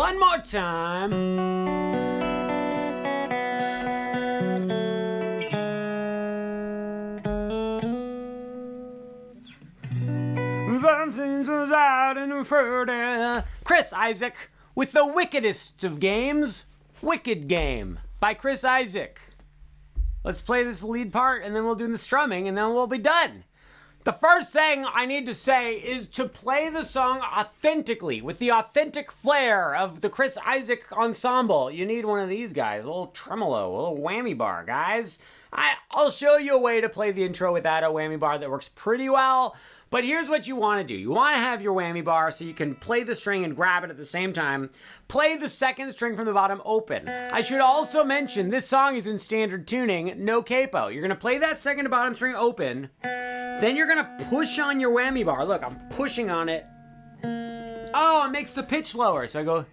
one more time. Chris Isaak with the wickedest of games, Wicked Game by Chris Isaak. Let's play this lead part and then we'll do the strumming and then we'll be done. The first thing I need to say is to play the song authentically, with the authentic flair of the Chris Isaak ensemble. You need one of these guys, a little tremolo, a little whammy bar, guys. I'll show you a way to play the intro without a whammy bar that works pretty well. But here's what you want to do. You want to have your whammy bar so you can play the string and grab it at the same time. Play the second string from the bottom open. I should also mention this song is in standard tuning, no capo. You're going to play that second to bottom string open. Then you're going to push on your whammy bar. Look, I'm pushing on it. Oh, it makes the pitch lower. So I go,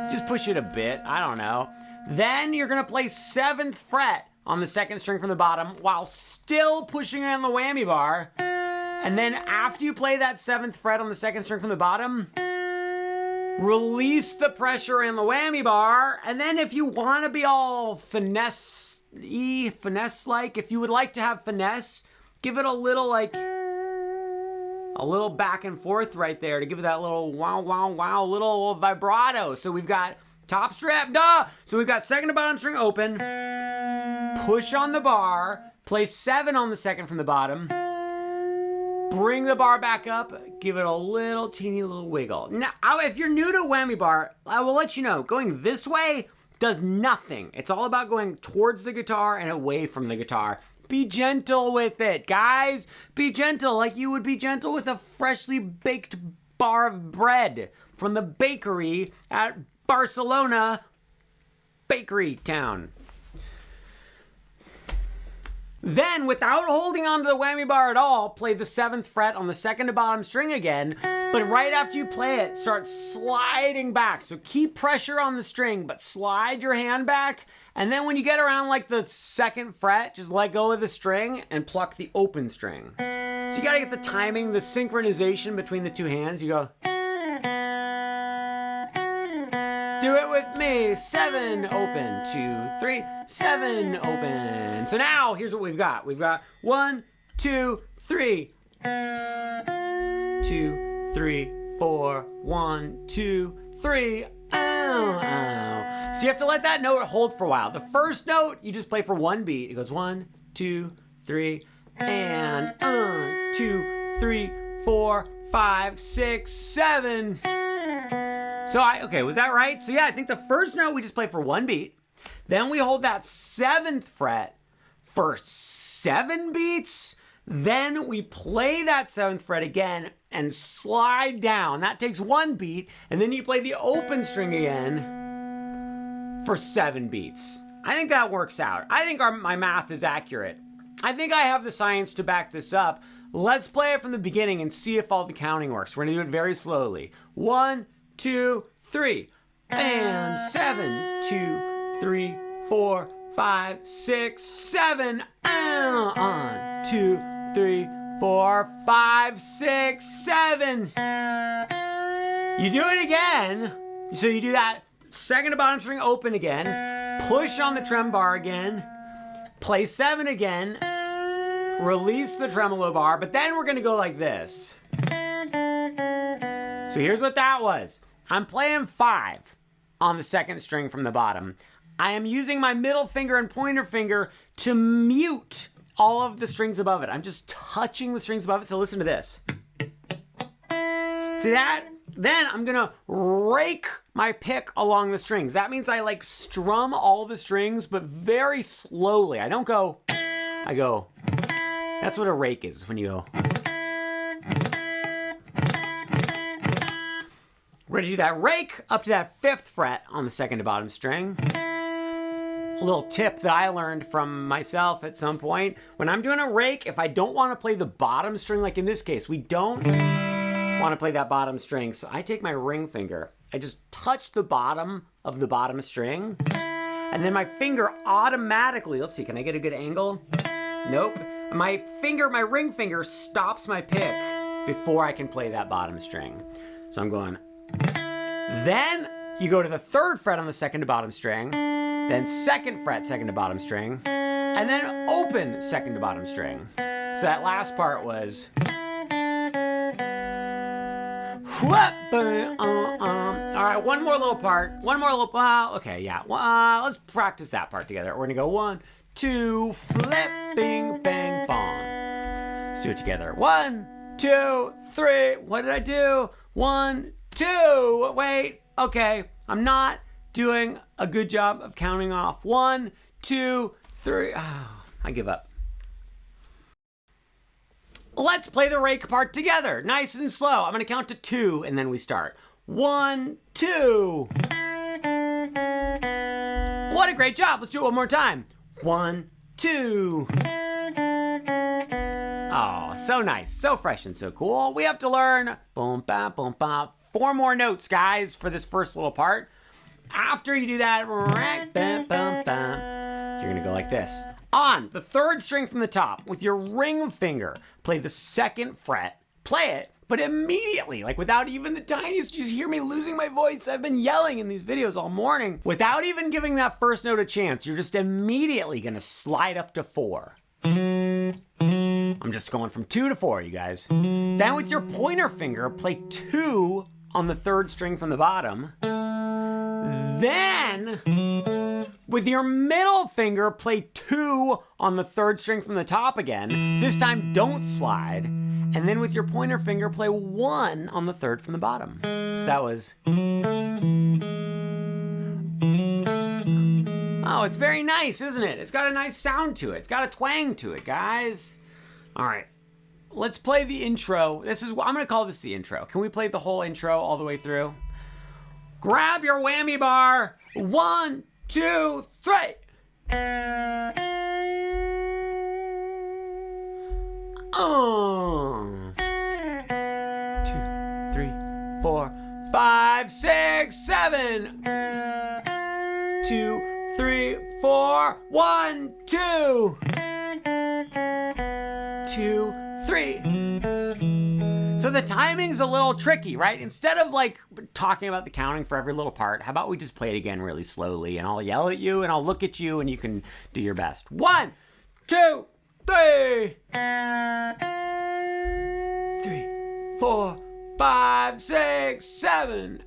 just push it a bit. I don't know. Then you're going to play 7th fret on the second string from the bottom while still pushing on the whammy bar. And then after you play that 7th fret on the second string from the bottom, release the pressure in the whammy bar. And then if you want to be all finesse-like, if you would like to have finesse, give it a little back and forth right there to give it that little wow, wow, wow, little vibrato. So we've got top strap, So we've got second to bottom string open, push on the bar, play 7 on the second from the bottom, bring the bar back up, give it a little teeny little wiggle. Now, if you're new to whammy bar, I will let you know, going this way does nothing. It's all about going towards the guitar and away from the guitar. Be gentle with it, guys. Be gentle like you would be gentle with a freshly baked bar of bread from the bakery at Barcelona Bakery Town. Then, without holding onto the whammy bar at all, play the 7th fret on the second to bottom string again, but right after you play it, start sliding back. So keep pressure on the string, but slide your hand back, and then when you get around like the 2nd fret, just let go of the string and pluck the open string. So you gotta get the timing, the synchronization between the two hands. You go, do it with me. 7, open, 2, 3, 7, open. So now, here's what we've got. We've got 1, 2, 3. 2, 3, 4. 1, 2, 3. Ow, ow. So you have to let that note hold for a while. The first note, you just play for 1 beat. It goes 1, 2, 3, and 2, 3, 4, 5, 6, 7. So okay, was that right? So yeah, I think the first note we just play for 1 beat. Then we hold that 7th fret for 7 beats. Then we play that 7th fret again and slide down. That takes 1 beat. And then you play the open string again for 7 beats. I think that works out. I think my math is accurate. I think I have the science to back this up. Let's play it from the beginning and see if all the counting works. We're gonna do it very slowly. 1, 2, 3, and 7, 2, 3, 4, 5, 6, 7, 2, 3, 4, 5, 6, 7. You do it again. So you do that second to bottom string open again, push on the trem bar again, play 7 again, release the tremolo bar, but then we're gonna go like this. So here's what that was. I'm playing 5 on the second string from the bottom. I am using my middle finger and pointer finger to mute all of the strings above it. I'm just touching the strings above it, so listen to this. See that? Then I'm gonna rake my pick along the strings. That means I strum all the strings, but very slowly. I don't go, I go. That's what a rake is, when you go. We're gonna do that rake up to that 5th fret on the second to bottom string. A little tip that I learned from myself at some point. When I'm doing a rake, if I don't want to play the bottom string, like in this case, we don't want to play that bottom string. So I take my ring finger, I just touch the bottom of the bottom string, and then my finger automatically, let's see, can I get a good angle? Nope. My ring finger stops my pick before I can play that bottom string. So I'm going Then you go to the 3rd fret on the 2nd to bottom string, then 2nd fret, 2nd to bottom string, and then open 2nd to bottom string. So that last part was. All right, one more little part. Okay, yeah. Let's practice that part together. We're gonna go 1, 2, flipping, bang, bong. Let's do it together. 1, 2, 3. What did I do? 1, 2. Wait. Okay, I'm not doing a good job of counting off. 1, 2, 3. Oh, I give up. Let's play the rake part together, nice and slow. I'm gonna count to 2 and then we start. 1, 2. What a great job. Let's do it one more time. 1, 2. Oh, so nice, so fresh and so cool. We have to learn boom, bam, boom, bam. 4 more notes, guys, for this first little part. After you do that, bam, bam, bam, you're gonna go like this. On the 3rd string from the top, with your ring finger, play the 2nd fret. Play it, but immediately, like without even the tiniest, you just hear me losing my voice. I've been yelling in these videos all morning. Without even giving that first note a chance, you're just immediately gonna slide up to 4. I'm just going from 2 to 4, you guys. Then with your pointer finger, play 2 on the 3rd string from the bottom. Then, with your middle finger, play 2 on the 3rd string from the top again. This time, don't slide. And then with your pointer finger, play 1 on the 3rd from the bottom. So that was. Oh, it's very nice, isn't it? It's got a nice sound to it. It's got a twang to it, guys. All right, let's play the intro. I'm gonna call this the intro. Can we play the whole intro all the way through? Grab your whammy bar. 1, 2, 3. 2, 3, 4, 5, 6, 7. 2, 3, 4. 1, 2. 2, 3. So the timing's a little tricky, right? Instead of like talking about the counting for every little part, how about we just play it again really slowly and I'll yell at you and I'll look at you and you can do your best. 1, 2, 3. 3, 4, 5, 6, 7.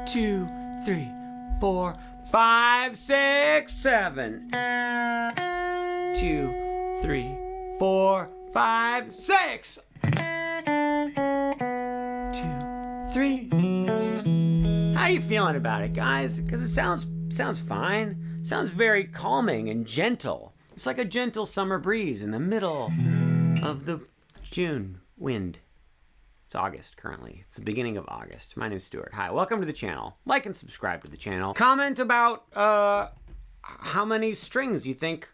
2, 3, 4, 5, 6, 7. 2, 3, 4, 5, 6. 2, 3. How are you feeling about it, guys? Because it sounds fine. Sounds very calming and gentle. It's like a gentle summer breeze in the middle of the June wind. It's August currently. It's the beginning of August. My name's Stuart. Hi, welcome to the channel. Like and subscribe to the channel. Comment about how many strings you think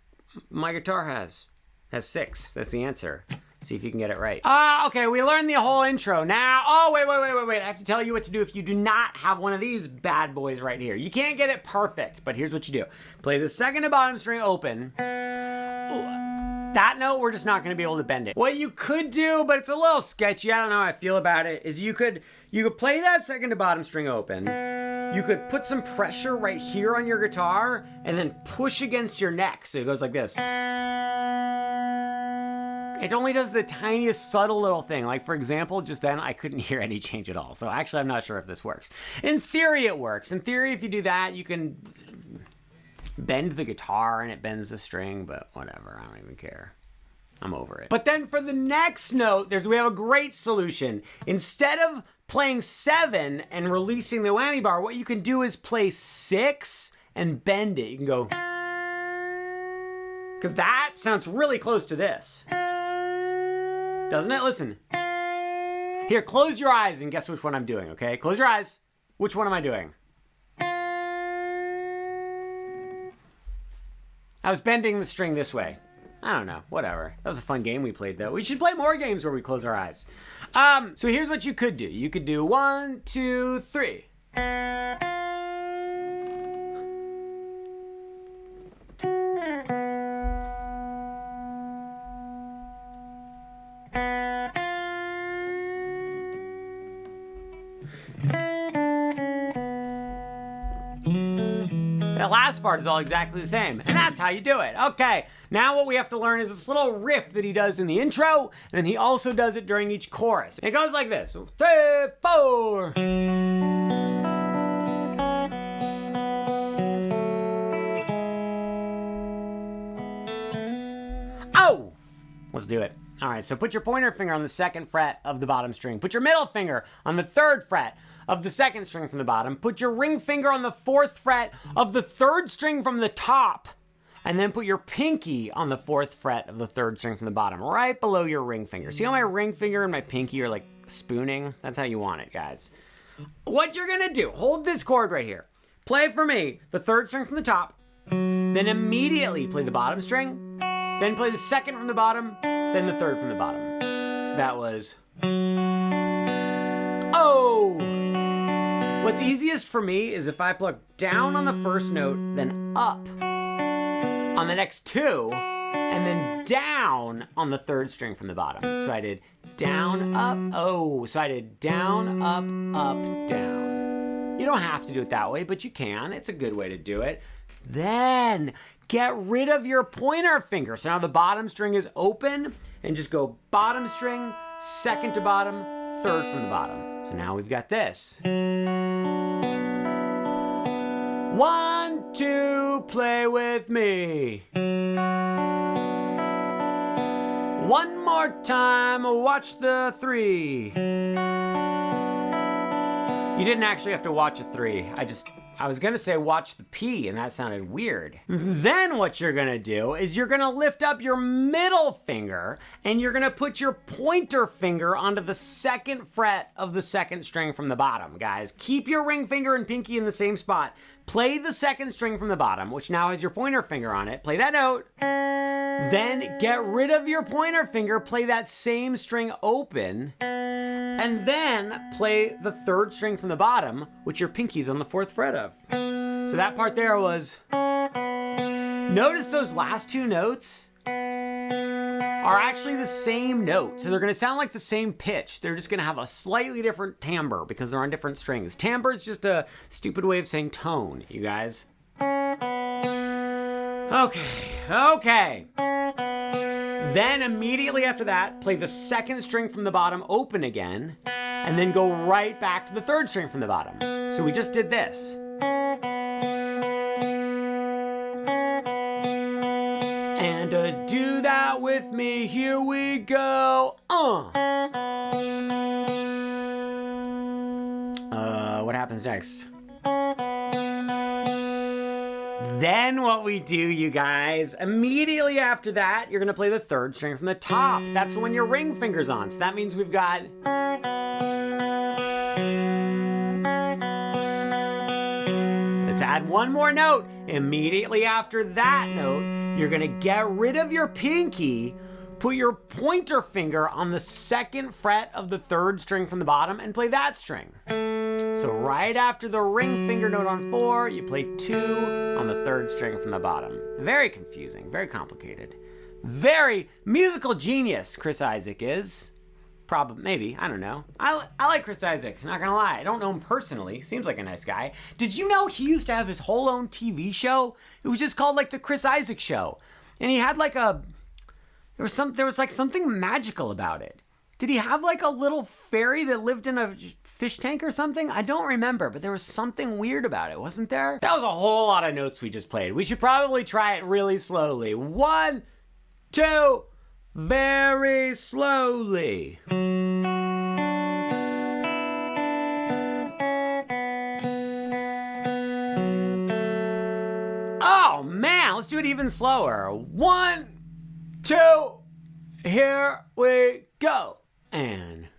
my guitar has. Has 6. That's the answer. See if you can get it right. Okay, we learned the whole intro. Now, wait. I have to tell you what to do if you do not have one of these bad boys right here. You can't get it perfect, but here's what you do. Play the 2nd to bottom string open. That note, we're just not gonna be able to bend it. What you could do, but it's a little sketchy, I don't know how I feel about it, is you could play that 2nd to bottom string open. You could put some pressure right here on your guitar and then push against your neck. So it goes like this. It only does the tiniest subtle little thing. Like for example, just then I couldn't hear any change at all. So actually I'm not sure if this works. In theory it works. In theory if you do that you can bend the guitar and it bends the string, but whatever, I don't even care. I'm over it. But then for the next note, we have a great solution. Instead of playing 7 and releasing the whammy bar, what you can do is play 6 and bend it. You can go, because that sounds really close to this. Doesn't it? Listen. Here, close your eyes and guess which one I'm doing, okay? Close your eyes. Which one am I doing? I was bending the string this way. I don't know, whatever. That was a fun game we played though. We should play more games where we close our eyes. So here's what you could do. You could do 1, 2, 3. That last part is all exactly the same, and that's how you do it. Okay, now what we have to learn is this little riff that he does in the intro, and he also does it during each chorus. It goes like this: 3, 4. Oh! Let's do it. All right, so put your pointer finger on the 2nd fret of the bottom string. Put your middle finger on the 3rd fret of the 2nd string from the bottom. Put your ring finger on the 4th fret of the 3rd string from the top. And then put your pinky on the 4th fret of the 3rd string from the bottom, right below your ring finger. See how my ring finger and my pinky are like spooning? That's how you want it, guys. What you're gonna do, hold this chord right here. Play for me the 3rd string from the top, then immediately play the bottom string, then play the 2nd from the bottom, then the 3rd from the bottom. So that was, oh! What's easiest for me is if I pluck down on the 1st note, then up on the next 2, and then down on the 3rd string from the bottom. So I did down, up, oh. So I did down, up, down. You don't have to do it that way, but you can. It's a good way to do it. Then get rid of your pointer finger. So now the bottom string is open, and just go bottom string, 2nd to bottom, 3rd from the bottom. So now we've got this. 1, 2, play with me. One more time, watch the 3. You didn't actually have to watch a 3. I was gonna say watch the P, and that sounded weird. Then what you're gonna do is you're gonna lift up your middle finger, and you're gonna put your pointer finger onto the 2nd fret of the 2nd string from the bottom, guys. Keep your ring finger and pinky in the same spot. Play the 2nd string from the bottom, which now has your pointer finger on it. Play that note. Then get rid of your pointer finger, play that same string open, and then play the 3rd string from the bottom, which your pinky's on the 4th fret of. So that part there was, notice those last 2 notes are actually the same note. So they're gonna sound like the same pitch. They're just gonna have a slightly different timbre because they're on different strings. Timbre is just a stupid way of saying tone, you guys. Okay. Then immediately after that, play the 2nd string from the bottom open again, and then go right back to the 3rd string from the bottom. So we just did this. And to do that with me, here we go. What happens next? Then what we do, you guys, immediately after that, you're gonna play the 3rd string from the top. That's the one your ring finger's on. So that means we've got, let's add one more note. Immediately after that note, you're gonna get rid of your pinky, put your pointer finger on the 2nd fret of the 3rd string from the bottom, and play that string. So right after the ring finger note on 4, you play 2 on the 3rd string from the bottom. Very confusing, very complicated. Very musical genius, Chris Isaak is. Probably, maybe, I don't know. I like Chris Isaak, not gonna lie. I don't know him personally, seems like a nice guy. Did you know he used to have his whole own TV show? It was just called like the Chris Isaak Show. And he had like there was like something magical about it. Did he have like a little fairy that lived in a fish tank or something? I don't remember, but there was something weird about it, wasn't there? That was a whole lot of notes we just played. We should probably try it really slowly. 1, 2, very slowly. Oh man, let's do it even slower. 1, 2, here we go. And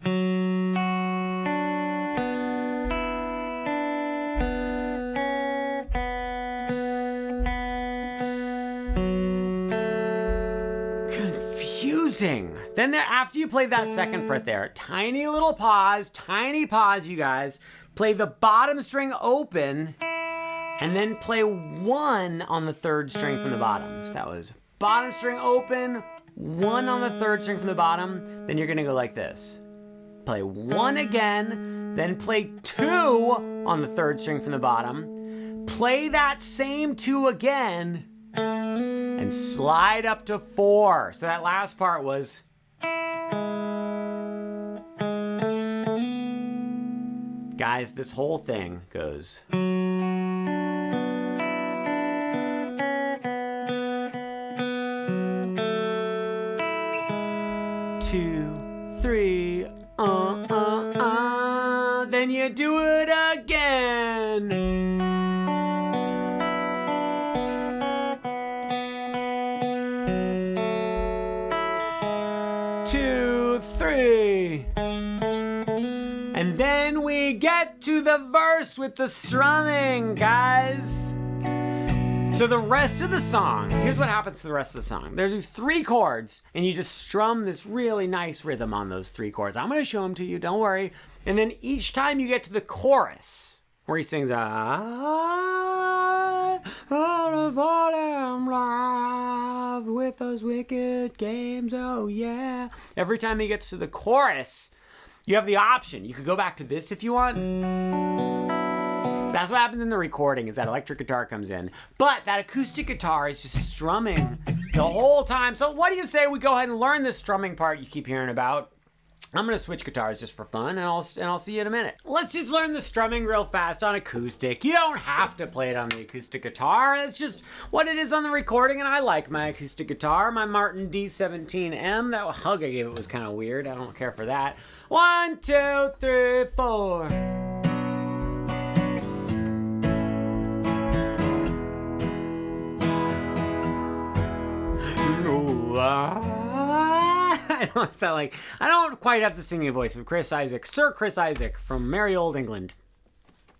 confusing. Then there, after you play that 2nd fret there, tiny pause, you guys. Play the bottom string open, and then play 1 on the 3rd string from the bottom. So that was bottom string open, 1 on the 3rd string from the bottom. Then you're gonna go like this. Play 1 again, then play 2 on the 3rd string from the bottom. play that same 2 again and slide up to 4. So that last part was... Guys, this whole thing goes... 2, 3, then you do it again. 2, 3. And then we get to the verse with the strumming, guys. So the rest of the song, here's what happens to the rest of the song. There's these 3 chords, and you just strum this really nice rhythm on those 3 chords. I'm going to show them to you, don't worry. And then each time you get to the chorus, where he sings, I wanna fall in love with those wicked games, oh yeah. Every time he gets to the chorus, you have the option. You could go back to this if you want. That's what happens in the recording, is that electric guitar comes in. But that acoustic guitar is just strumming the whole time. So what do you say we go ahead and learn this strumming part you keep hearing about? I'm gonna switch guitars just for fun, and I'll see you in a minute. Let's just learn the strumming real fast on acoustic. You don't have to play it on the acoustic guitar. It's just what it is on the recording, and I like my acoustic guitar, my Martin D17M. That hug I gave it was kind of weird. I don't care for that. 1, 2, 3, 4. I don't sound like, I don't quite have the singing voice of Chris Isaak, Sir Chris Isaak from merry old England.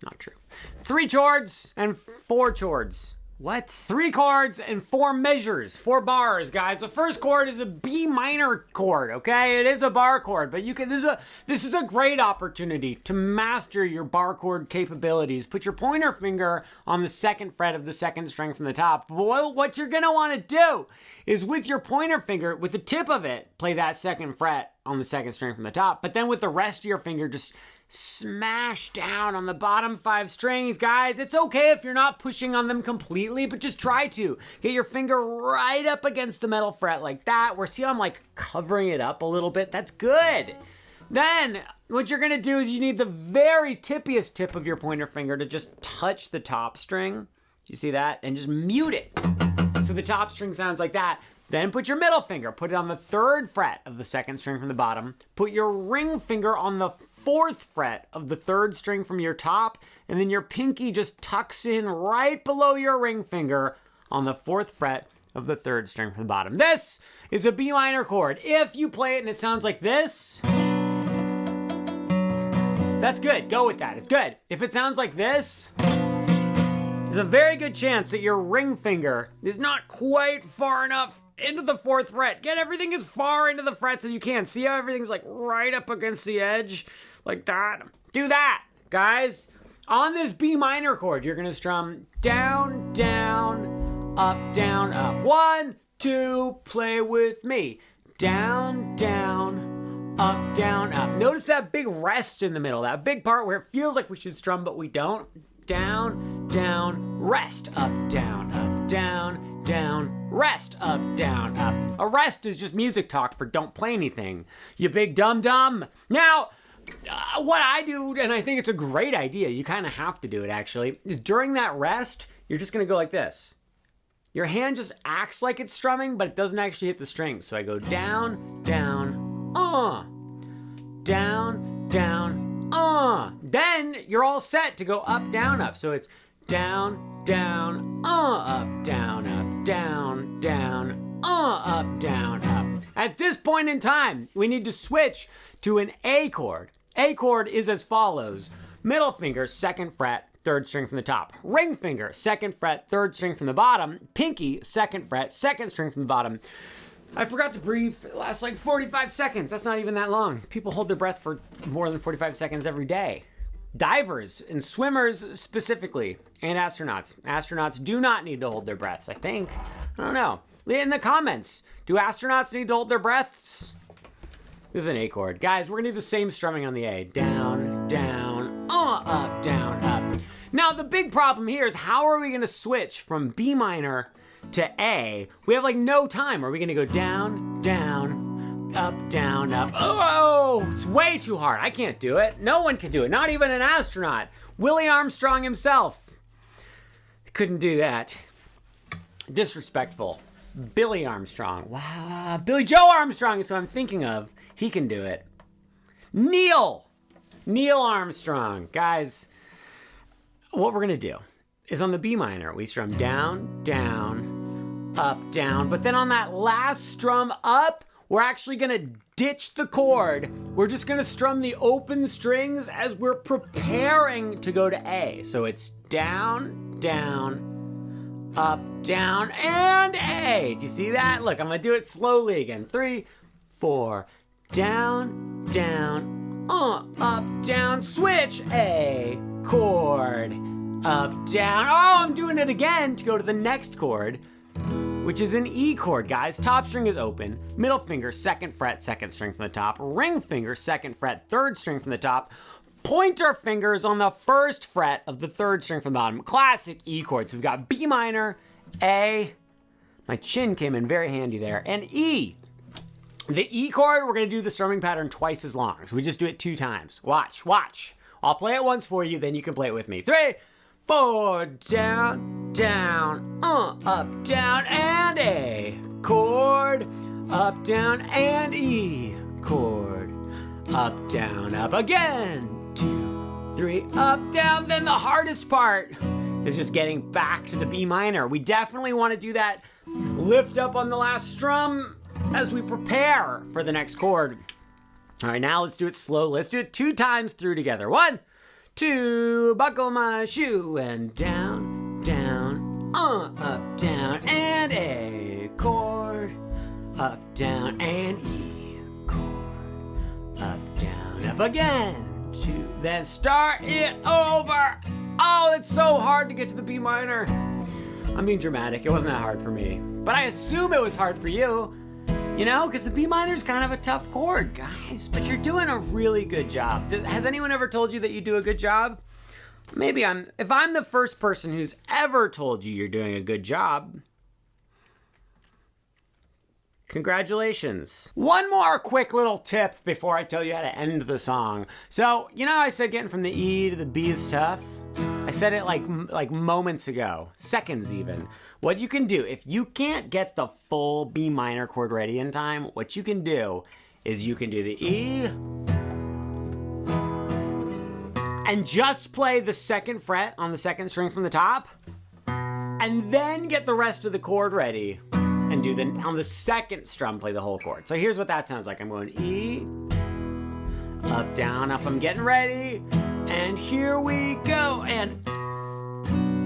Not true. 3 chords and 4 chords. What? 3 chords and 4 measures, 4 bars, guys. The first chord is a B minor chord, okay? It is a bar chord, but you can, this is a great opportunity to master your bar chord capabilities. Put your pointer finger on the 2nd fret of the 2nd string from the top. But what you're gonna wanna do is with your pointer finger, with the tip of it, play that 2nd fret on the 2nd string from the top, but then with the rest of your finger, just smash down on the bottom 5 strings, guys. It's okay if you're not pushing on them completely, but just try to. Get your finger right up against the metal fret like that, where see how I'm like covering it up a little bit? That's good. Then what you're gonna do is you need the very tippiest tip of your pointer finger to just touch the top string. You see that? And just mute it. So the top string sounds like that. Then put your middle finger, put it on the 3rd fret of the 2nd string from the bottom. Put your ring finger on the 4th fret of the 3rd string from your top, and then your pinky just tucks in right below your ring finger on the 4th fret of the 3rd string from the bottom. This is a B minor chord. If you play it and it sounds like this, that's good. Go with that. It's good. If it sounds like this, there's a very good chance that your ring finger is not quite far enough into the 4th fret. Get everything as far into the frets as you can. See how everything's like right up against the edge? Like that. Do that, guys. On this B minor chord, you're gonna strum down, down, up, 1, 2, play with me. Down, down, up, down, up. Notice that big rest in the middle, that big part where it feels like we should strum, but we don't. Down, down, rest, up, down, rest, up, down, up. A rest is just music talk for don't play anything, you big dum-dum. Now, what I do, and I think it's a great idea, you kind of have to do it actually, is during that rest, you're just gonna go like this. Your hand just acts like it's strumming, but it doesn't actually hit the strings. So I go down, down, down, down, then you're all set to go up, down, up. So it's down, down, up, down, up, down, down, up, down, up. At this point in time, we need to switch to an A chord. A chord is as follows. Middle finger, 2nd fret, 3rd string from the top. Ring finger, 2nd fret, 3rd string from the bottom. Pinky, 2nd fret, 2nd string from the bottom. I forgot to breathe. It lasts like 45 seconds. That's not even that long. People hold their breath for more than 45 seconds every day. Divers and swimmers specifically, and astronauts. Astronauts do not need to hold their breaths, I think. I don't know. Leave it in the comments. Do astronauts need to hold their breaths? This is an A chord. Guys, we're gonna do the same strumming on the A. Down, down, up, down, up. Now, the big problem here is how are we going to switch from B minor to A? We have like no time. Are we going to go down, down, up, down, up? Oh, it's way too hard. I can't do it. No one can do it. Not even an astronaut. Willie Armstrong himself couldn't do that. Disrespectful. Billy Armstrong. Wow. Billy Joe Armstrong is who I'm thinking of. He can do it. Neil Armstrong. Guys, what we're going to do is on the B minor, we strum down, down, up, down. But then on that last strum up, we're actually going to ditch the chord. We're just going to strum the open strings as we're preparing to go to A. So it's down, down, up, down, and A. Do you see that? Look, I'm going to do it slowly again. 3, 4, down, down, up, down, switch, A, chord, up, down. Oh, I'm doing it again to go to the next chord, which is an E chord, guys. Top string is open, middle finger, 2nd fret, 2nd string from the top, ring finger, 2nd fret, 3rd string from the top, pointer fingers on the 1st fret of the 3rd string from the bottom. Classic E chords. So we've got B minor, A, my chin came in very handy there, and E. The E chord, we're going to do the strumming pattern twice as long. So we just do it 2 times. Watch, watch. I'll play it once for you, then you can play it with me. 3, 4, down, down, up, down, and A, chord, up, down, and E, chord, up, down, up again, 2, 3, up, down. Then the hardest part is just getting back to the B minor. We definitely want to do that lift up on the last strum as we prepare for the next chord. All right, now let's do it slow. Let's do it 2 times through together. 1, 2, buckle my shoe, and down, down, up, down, and A, chord, up, down, and E, chord, up, down, up again, 2, then start it over. Oh, it's so hard to get to the B minor. I'm being dramatic. It wasn't that hard for me, but I assume it was hard for you. You know, because the B minor is kind of a tough chord, guys, but you're doing a really good job. Has anyone ever told you that you do a good job? Maybe if I'm the first person who's ever told you you're doing a good job, congratulations. One more quick little tip before I tell you how to end the song. So, you know, I said getting from the E to the B is tough. I said it like moments ago, seconds even. What you can do, if you can't get the full B minor chord ready in time, what you can do is you can do the E and just play the 2nd fret on the 2nd string from the top, and then get the rest of the chord ready and do on the 2nd strum, play the whole chord. So here's what that sounds like. I'm going E, up, down, up, I'm getting ready. And here we go, and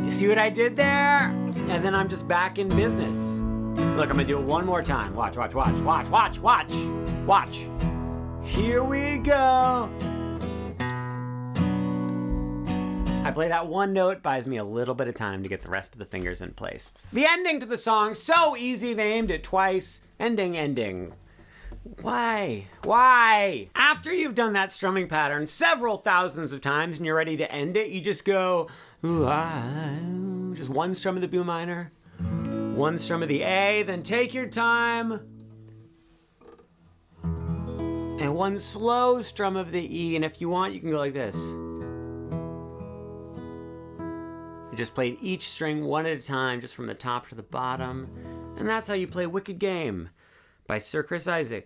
you see what I did there? And then I'm just back in business. Look, I'm gonna do it one more time. Watch, watch, watch, watch, watch, watch, watch. Here we go. I play that one note, buys me a little bit of time to get the rest of the fingers in place. The ending to the song, so easy, they aimed it twice. Ending, ending. Why? Why? After you've done that strumming pattern several thousands of times and you're ready to end it, you just go, just one strum of the B minor, one strum of the A, then take your time, and one slow strum of the E, and if you want, you can go like this. You just played each string one at a time, just from the top to the bottom, and that's how you play Wicked Game by Sir Chris Isaak.